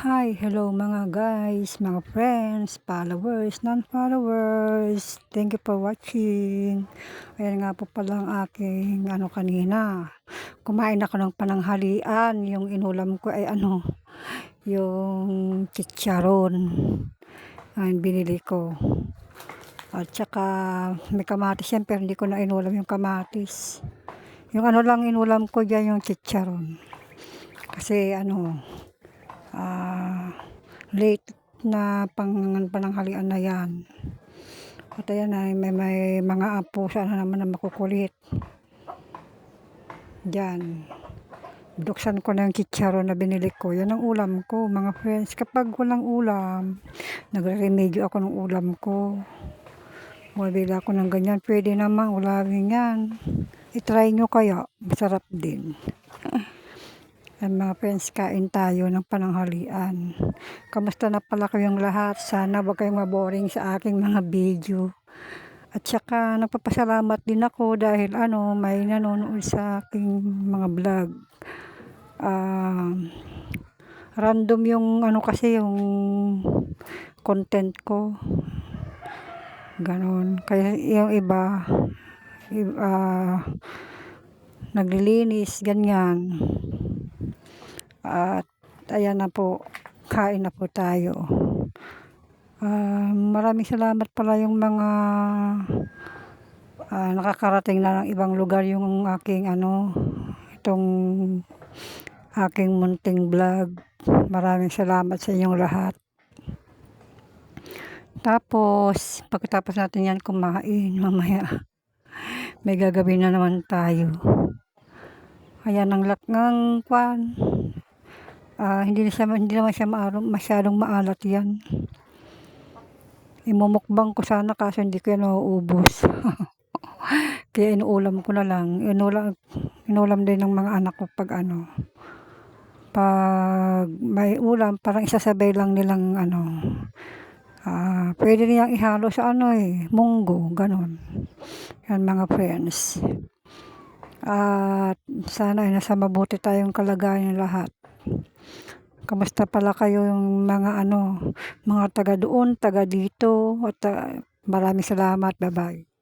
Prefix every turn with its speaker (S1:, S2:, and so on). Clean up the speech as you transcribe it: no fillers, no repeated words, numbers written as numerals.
S1: Hi, hello mga guys, mga friends, followers, non-followers. Thank you for watching. Ayan nga po pala ang aking kanina. Kumain ako ng pananghalian. Yung inulam ko ay yung chicharon. Ang binili ko. At saka may kamatis yan, pero hindi ko na inulam yung kamatis. Yung lang inulam ko dyan, yung chicharon. Kasi late na pananghalian na yan. At ayan ay may mga apo sana naman na makukulit. Diyan. Buksan ko na yung chicharon na binili ko. Yan ang ulam ko, mga friends. Kapag walang ulam, nagre-remedyo ako ng ulam ko. Bumibili ako ng ganyan. Pwede naman ulamin yan. I-try nyo kaya. Masarap din. Mga friends, kain tayo ng pananghalian. Kamusta na pala kayong lahat? Sana wag kayong maboring sa aking mga video. At saka nagpapasalamat din ako dahil may nanonood sa aking mga vlog. Random yung kasi yung content ko. Ganon. Kaya yung iba naglilinis, ganyan. At ayan na po, kain na po tayo. Maraming salamat pala yung mga nakakarating na ng ibang lugar yung aking itong aking munting vlog. Maraming salamat sa inyong lahat. Tapos, pagkatapos natin yan kumain, mamaya may gagawin na naman tayo. Ayan ang lakngang kwan. Hindi naman siya masyadong maalat yan. Imumukbang ko sana kaso hindi ko yan mauubos. Kaya inuulam ko na lang. Inulam din ng mga anak ko pag pag may ulam, parang isasabay lang nilang pwede niyang ihalo sa munggo, ganon. Yan mga friends. At sana ay nasa mabuti tayong kalagayan ng lahat. Kamusta pala kayo yung mga mga taga doon, taga dito, at maraming salamat. Bye-bye.